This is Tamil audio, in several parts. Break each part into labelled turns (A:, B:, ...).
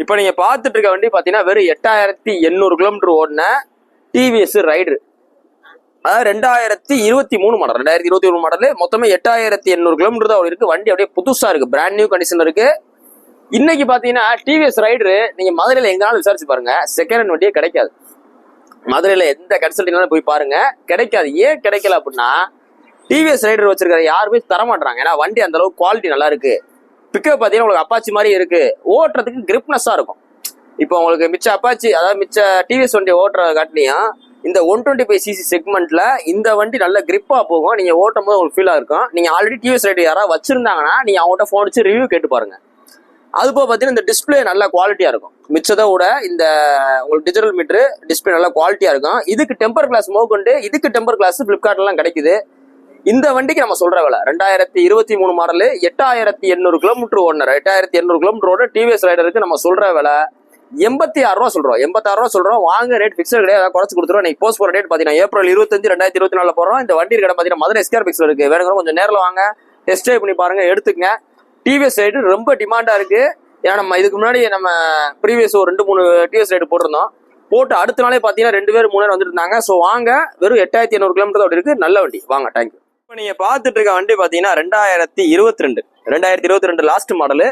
A: இப்போ நீங்க பார்த்துட்டு இருக்க வண்டி பாத்தீங்கன்னா வெறும் 8800 கிலோமீட்டர் ஓடின டிவிஎஸ் ரைடர். அதாவது 2023 மாடல். 2023 மாடல் மொத்தமே 8800 கிலோமீட்டர் தான் இருக்கு. வண்டி அப்படியே புதுசா இருக்கு, பிராண்ட் நியூ கண்டிஷன்ல இருக்கு. இன்னைக்கு பாத்தீங்கன்னா டிவிஎஸ் ரைடர் நீங்க மதுரையில எங்கனாலும் விசாரிச்சு பாருங்க, செகண்ட் ஹேண்ட் வண்டியே கிடைக்காது. மதுரையில எந்த கன்சல்டிங்னாலும் போய் பாருங்க, கிடைக்காது. ஏன் கிடைக்கல அப்படின்னா டிவிஎஸ் ரைடர் வச்சிருக்கிற யாருமே தரமாட்டாங்க. ஏன்னா வண்டி அந்த அளவுக்கு குவாலிட்டி நல்லா இருக்கு. பிக்கப் பாத்தீங்கன்னா உங்களுக்கு அப்பாச்சி மாதிரி இருக்கு, ஓட்டுறதுக்கு கிரிப்னஸா இருக்கும். இப்போ உங்களுக்கு மிச்ச அப்பாச்சி, அதாவது மிச்ச டிவிஎஸ் வண்டி ஓட்டுற காட்டிலையும் இந்த 125cc செக்மெண்ட்ல இந்த வண்டி நல்ல கிரிப்பா போகும். நீங்க ஓட்டும் போது உங்களுக்கு ஃபீலா இருக்கும். நீங்க ஆல்ரெடி டிவிஎஸ் ரைடர் யாராவது வச்சிருந்தாங்கன்னா நீங்க அவங்கள்ட்ட ஃபோன் அடிச்சு ரிவ்யூ கேட்டு பாருங்க. அது போக பார்த்தீங்கன்னா இந்த டிஸ்பிளே நல்ல குவாலிட்டியா இருக்கும். மிச்சதை விட இந்த உங்களுக்கு டிஜிட்டல் மீட்டர் டிஸ்பிளே நல்ல குவாலிட்டியா இருக்கும். இதுக்கு டெம்பர் கிளாஸ் மோகொண்டு, இதுக்கு டெம்பர் கிளாஸ் பிளிப்கார்ட்லாம் கிடைக்குது. இந்த வண்டிக்கு நம்ம சொல்ற விலை 2023 மாடல் 8800 கிலோமீட்டர் ஓடுற 8800 கிலோமீட்டர் ஓட டிவிஎஸ் ரைடருக்கு நம்ம சொல்ற விலை 86 ரூபா சொல்றோம். 86 ரூபா சொல்றோம். வாங்க, ரேட் பிக்சர் கிடையாது, குறைச்சு கொடுத்துருவோம். இன்னைக்கு போஸ்ட் போற டேட் பாத்தீங்கன்னா ஏப்ரல் 25 2024 போறோம். இந்த வண்டி கடை பாத்தீங்கன்னா மதுரை ஸ்கேர் பிக்சர் இருக்கு. வேணுங்கிற கொஞ்சம் நேரில் வாங்க, டெஸ்ட் ட்ரைவ் பண்ணி பாருங்க, எடுத்துக்கங்க. டிவிஎஸ் ரைடு ரொம்ப டிமாண்டா இருக்கு. ஏன்னா நம்ம இதுக்கு முன்னாடி நம்ம ப்ரீவியஸ் ஒரு 2-3 டிவிஎஸ் ரைடு போட்டிருந்தோம். போட்டு அடுத்த நாளே பாத்தீங்கன்னா 2 பேர் 3 பேர் வந்துட்டு இருந்தாங்க. ஸோ வாங்க, வெறும் 8800 கிலோமீட்டர் அப்படி இருக்கு, நல்ல வண்டி. வாங்க, தேங்க்யூ. இப்போ நீங்க பாத்துட்டு இருக்க வண்டி பாத்தீங்கன்னா 2022 லாஸ்ட் மாடலு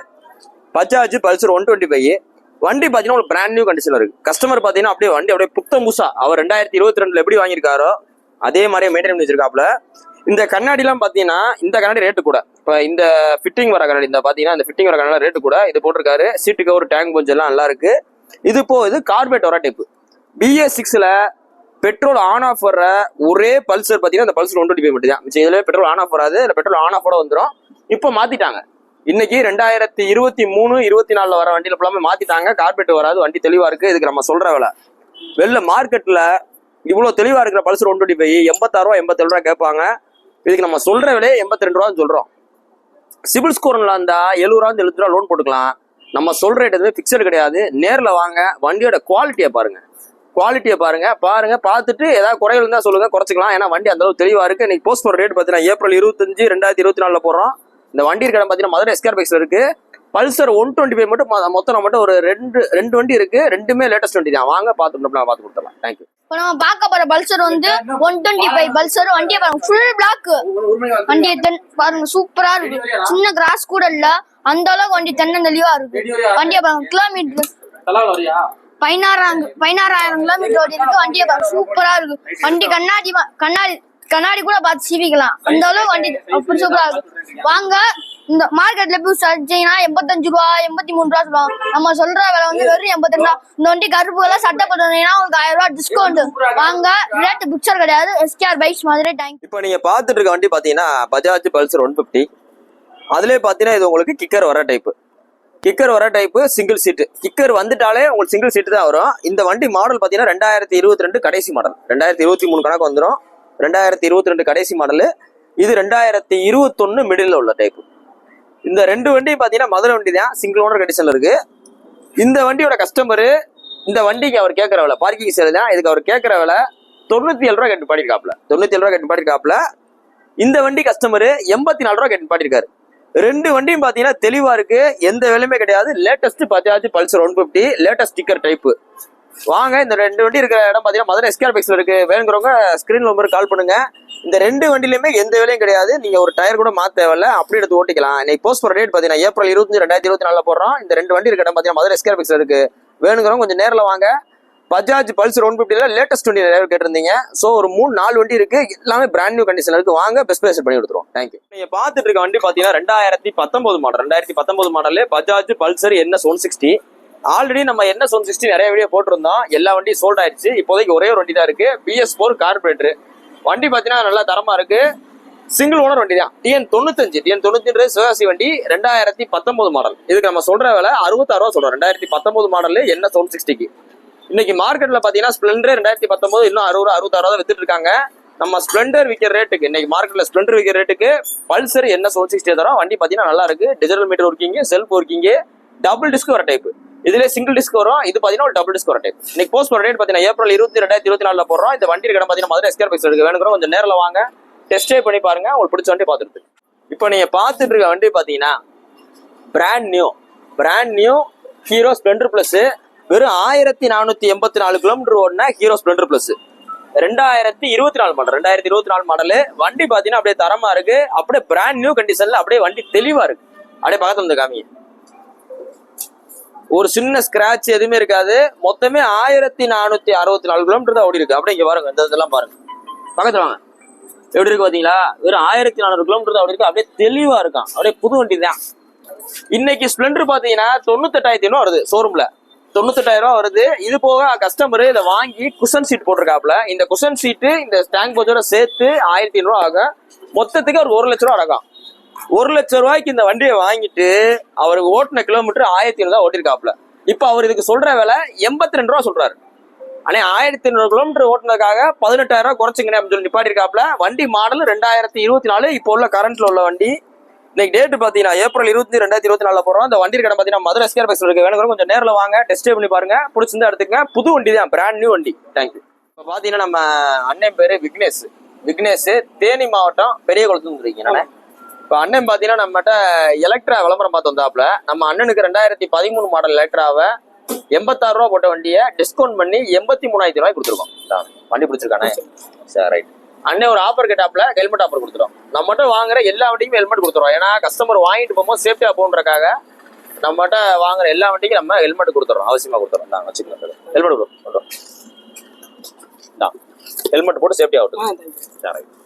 A: பஜாஜ் பல்சர் 125. வண்டி பாத்தீங்கன்னா ஒரு பிராண்ட் நியூ கண்டிஷன்ல இருக்கு. கஸ்டமர் பாத்தீங்கன்னா அப்படியே வண்டி அப்படியே புத்தம் புதுசா அவர் 2022 எப்படி வாங்கியிருக்காரோ அதே மாதிரியே மெயின்டைன் பண்ணி வச்சிருக்காப்ல. இந்த கண்ணாடி எல்லாம் பாத்தீங்கன்னா இந்த கண்ணாடி ரேட்டு கூட. இப்ப இந்த ஃபிட்டிங் வர கண்ணாடி, இந்த பாத்தீங்கன்னா இந்த ஃபிட்டிங் வர கண்ணாடி ரேட்டு கூட. இது போட்டிருக்காரு. சீட்டு கவர், டேங்க் பஞ்ச் எல்லாம் நல்லா இருக்கு. இது இது கார்பரேட் வர டைப். BS6ல பெட்ரோல் ஆன் ஆஃப் வர்ற ஒரே பல்சர் பாத்தீங்கன்னா இந்த பல்சர் 125 மட்டும் தான். இதுல பெட்ரோல் ஆன் ஆஃப் வராது, இல்ல பெட்ரோல் ஆன் ஆஃபோட வந்துடும். இப்போ மாத்திட்டாங்க. இன்னைக்கு 2023-24 வர வண்டியில எல்லாமே மாத்திட்டாங்க. கார்பரேட் வராது, வண்டி தெளிவா இருக்கு. இதுக்கு நம்ம சொல்ற விலை வெளில மார்க்கெட்ல இவ்வளவு தெளிவா இருக்கிற பல்சர் 125 86 ரூபா 87 ரூபா கேட்பாங்க. இதுக்கு நம்ம சொல்ற விலையே 82 ரூபான்னு சொல்றோம். சிபில் ஸ்கோர்ல இருந்தா 70 ரூபா 70 ரூபா லோன் போட்டுக்கலாம். நம்ம சொல்ற ரேட் எதுவுமே பிக்சர் கிடையாது. நேர்ல வாங்க, வண்டியோட குவாலிட்டியை பாருங்க. பார்த்துட்டு ஏதாவது குறைகள் இருந்தா சொல்லுங்க, குறைச்சிக்கலாம். ஏன்னா வண்டி அந்த அளவுக்கு தெளிவா இருக்கு. இன்னைக்கு போஸ்ட் போற ரேட் பாத்தீங்கன்னா ஏப்ரல் 25 2024 போறோம். இந்த வண்டி இருக்கிற பாத்தீங்கன்னா மதுரை ஸ்கேர் பைக்ஸ்ல இருக்கு. பல்சர் 125 மட்டும் மொத்தம் மட்டும் ஒரு ரெண்டு வண்டி இருக்கு. ரெண்டுமே லேட்டஸ்ட் வண்டி தான். வாங்க, பார்த்து கொடுத்துடலாம். தேங்க்யூ.
B: இப்போ நம்ம பார்க்க போற பல்சர் 125 பல்சர். வண்டியை பாருங்க, ஃபுல் பிளாக் வண்டியை பாருங்க, சூப்பரா இருக்கு. சின்ன கிராஸ் கூட இல்ல, அந்த அளவுக்கு வண்டி தெளிவா இருக்கு. வண்டியை பாருங்க, கிலோமீட்டர் 16,000 கிலோமீட்டர் ஓடி இருக்கு. வண்டியை பாருங்க, சூப்பரா இருக்கு. வண்டி கண்ணாடி கூட பார்த்து சீவிக்கலாம், அந்த அளவுக்கு வண்டி அப்படி சூப்பரா இருக்கு. வாங்க, இந்த மார்க்கெட்ல போய் சர்ச்சீங்கன்னா 85 ரூபா 83 ரூபா சொல்லுவாங்க. நம்ம சொல்ற விலை வெறும் 82 ரூபா. இந்த வண்டி கருப்பு எல்லாம் சட்டை போட்டீங்கன்னா உங்களுக்கு 1000 ரூபா டிஸ்கவுண்ட். வாங்க, ரேட் பிக்சர் கிடையாது. SKR bikes Madurai. தேங்க்.
A: இப்போ நீங்க பாத்துட்டு இருக்க வண்டி பாத்தீங்கன்னா பஜாஜ் பல்சர் 150. அதுலயே பாத்தீங்கன்னா இது உங்களுக்கு கிக்கர் வர டைப், சிங்கிள் சீட்டு. கிக்கர் வந்துட்டாலே உங்களுக்கு சிங்கிள் சீட்டு தான் வரும். இந்த வண்டி மாடல் பாத்தீங்கன்னா 2022 கடைசி மாடல். 2023 கணக்கு வந்துடும். 2022 கடைசி மாடல். இது 2021 மிடில் உள்ள டைப். இந்த ரெண்டு வண்டியும் பாத்தீங்கன்னா மதுரை வண்டி தான், சிங்கிள் ஓனர் கண்டிஷன்ல இருக்கு. இந்த வண்டியோட கஸ்டமரு இந்த வண்டிக்கு அவர் கேட்கற விலை பார்க்கிங் சேல் தான். இதுக்கு அவர் கேட்கற விலை 97 ரூபா கட்டி பாடிருக்காப்ல. இந்த வண்டி கஸ்டமரு 84 ரூபா கட்டி பாடிருக்காரு. ரெண்டு வண்டியும் பாத்தீங்கன்னா தெளிவா இருக்கு, எந்த விலையுமே கிடையாது. Latest Bajaj Pulsar 150 latest sticker type. வாங்க, இந்த ரெண்டு வண்டி இருக்கிற இடம் பாத்தீங்கன்னா மதுரை ஸ்கேர் பைக்ஸ்ல இருக்கு. வேணுங்கிறவங்க ஸ்கிரீன் நம்பருக்கு கால் பண்ணுங்க. இந்த ரெண்டு வண்டியிலுமே எந்த விலையும் கிடையாது. நீங்க ஒரு டயர் கூட மாத்த தேவையில்ல, அப்படி எடுத்து ஓட்டிக்கலாம். இன்னைக்கு போஸ்ட் போற டேட் பாத்தீங்கன்னா ஏப்ரல் 25 2024 போடுறோம். இந்த ரெண்டு வண்டி இருக்கிற இடம் பாத்தீங்கன்னா மதுரை ஸ்கேர் பைக்ஸ்ல இருக்கு. வேணுங்கிறவங்க கொஞ்சம் நேரில் வாங்க. பஜாஜ் பல்சர் 150 லேட்டஸ்ட் வண்டி நிறைய கேட்டிருந்தீங்க. ஸோ ஒரு 3-4 வண்டி இருக்கு, எல்லாமே பிராண்ட் நியூ கண்டிஷன் இருக்கு. வாங்க, பெஸ்ட் பிரைஸ் பண்ணி கொடுத்துருவோம். தேங்க்யூ. நீங்க பாத்துட்டு இருக்க வண்டி பாத்தீங்கன்னா 2019 model Bajaj Pulsar NS 160. Already நம்ம NS 160 நிறைய வீடியோ போட்டிருந்தோம். எல்லா வண்டியும் சோல்ட் ஆயிடுச்சு. இப்போதைக்கு ஒரே ஒரு வண்டி தான் இருக்கு, BS4 கார்பரேட்டர். வண்டி பாத்தீங்கன்னா நல்லா தரமா இருக்கு. சிங்கிள் ஓனர் வண்டி தான். TN95 சிவகாசி வண்டி 2019 மாடல். இதுக்கு நம்ம சொல்ற விலை 66 ரூபா சொல்றோம். 2019 மாடல் NS 160க்கு. இன்னைக்கு மார்க்கெட்ல பாத்தீங்கன்னா ஸ்பிளெண்டர் 2019 இன்னும் 60 ரூபா 66 ரூபா வித்துட்டு இருக்காங்க. நம்ம ஸ்பிளெண்டர் விற்கிற ரேட்டுக்கு, இன்னைக்கு மார்க்கெட்ல ஸ்பிளெண்டர் விற்கிற ரேட்டுக்கு பல்சர் NS 160 தரோம். வண்டி பாத்தீங்கன்னா நல்லா இருக்கு. Digital meter working, self working, double disk வர டைப். இதுல சிங்கிள் டிஸ்க் வரும். இது பாத்தீங்கன்னா ஒரு டபுள் டிஸ்க் வர டைப். இன்னைக்கு போஸ்ட் போற ரேட் பாத்தீங்கன்னா ஏப்ரல் 20 2024 போடுறோம். இந்த வண்டி கடை பாத்தீங்கன்னா மதுரை ஸ்கேர் பைக்ஸ் இருக்கு. வேணுங்கிறோம் கொஞ்சம் நேரில் வாங்க, டெஸ்ட் ட்ரைவ் பண்ணி பாருங்க. உங்களுக்கு பிடிச்ச வண்டி பாத்துட்டு. இப்போ நீங்க பாத்துட்டு இருக்க வண்டி பாத்தீங்கன்னா brand new hero Splendor plus வெறும் 1484 கிலோமீட்டர் ஓடின hero Splendor plus 2024 model 2024 model. வண்டி பாத்தீங்கன்னா அப்படியே தரமா இருக்கு, அப்படியே பிராண்ட் நியூ கண்டிஷன்ல அப்படியே வண்டி தெளிவா இருக்கு. அப்படியே பக்கத்துல வந்து காமிங்க. ஒரு சின்ன ஸ்கிராட்ச் எதுவுமே இருக்காது. மொத்தமே 1464 கிலோமீட்டர் தான் ஓடி இருக்கு. அப்படியே இங்க பாருங்க, இந்த இதெல்லாம் பாருங்க, பக்கத்துல வாங்க, எப்படி இருக்கு பாத்தீங்களா? வெறும் 1400 கிலோமீட்டர் தான் ஓடி இருக்கு. அப்படியே தெளிவா இருக்கான், அப்படியே புது வண்டி தான். இன்னைக்கு ஸ்ப்ளெண்டர் பாத்தீங்கன்னா 98,500 வருது ஷோரூம்ல, 98,000 வருது. இது போக கஸ்டமர் இதை வாங்கி குஷன் சீட் போட்டிருக்காப்ல. இந்த குஷன் சீட்டு இந்த ஸ்டாங் போச்சோட சேர்த்து 1500 ஆகும். மொத்தத்துக்கு அவர் 1 லட்ச ரூபா அடக்கம். 1 லட்ச ரூபாய்க்கு இந்த வண்டியை வாங்கிட்டு அவருக்கு ஓட்டின கிலோமீட்டர் 1500 தான் ஓட்டிருக்காப்ல. இப்ப அவர் இதுக்கு சொல்ற விலை 82 ரூபா சொல்றாரு. ஆனா 1500 கிலோமீட்டர் ஓட்டுனதுக்காக 18,000 ரூபாய் குறைச்சுங்க அப்படின்னு சொல்லி நிப்பாட்டிருக்காப்ல. வண்டி மாடல் 2024, இப்போ உள்ள கரண்ட்ல உள்ள வண்டி. இன்னைக்கு டேட் பாத்தீங்கன்னா ஏப்ரல் 20, 2024 போறோம். அந்த வண்டி கடை பாத்தீங்கன்னா மதுரை எஸ்கேர் பைக்ஸ் இருக்கு. வேணும் கொஞ்சம் நேரில் வாங்க, டெஸ்ட் பண்ணி பாருங்க, பிடிச்சிருந்தா எடுத்துக்கங்க. புது வண்டி தான், பிராண்ட் நியூ வண்டி. தேங்க்யூ. இப்போ பாத்தீங்கன்னா நம்ம அண்ணன் பேரு விக்னேஷ். தேனி மாவட்டம் பெரிய குளத்துல இருக்கீங்க. நானே இப்போ அண்ணன் பாத்தீங்கன்னா நம்மகிட்ட எலக்ட்ரா விளம்பரம் பார்த்து வந்தாப்புல. நம்ம அண்ணனுக்கு 2013 மாடல் எலக்ட்ராவை 86 ரூபா போட்ட வண்டியை டிஸ்கவுண்ட் பண்ணி 83,000 ரூபாய் கொடுத்துருக்கோம். வண்டி பிடிச்சிருக்கானே? சரி, ரைட். அண்ணன் ஒரு ஆஃபர் கேட்டாப்ல, ஹெல்மெட் ஆஃபர் கொடுத்துரும். நம்மகிட்ட வாங்குற எல்லா வண்டிக்கும் ஹெல்மெட் கொடுத்துருவோம். ஏன்னா கஸ்டமர் வாங்கிட்டு போகும்போது சேஃப்டியா போன்றக்காக நம்மகிட்ட வாங்குற எல்லா வண்டிக்கும் நம்ம ஹெல்மெட் கொடுத்துறோம், அவசியமா கொடுத்துறோம். நான் வச்சுக்கலாம், ஹெல்மெட் கொடுத்துறோம். ஹெல்மெட் போட்டு சேஃப்டியா ஆகட்டும்.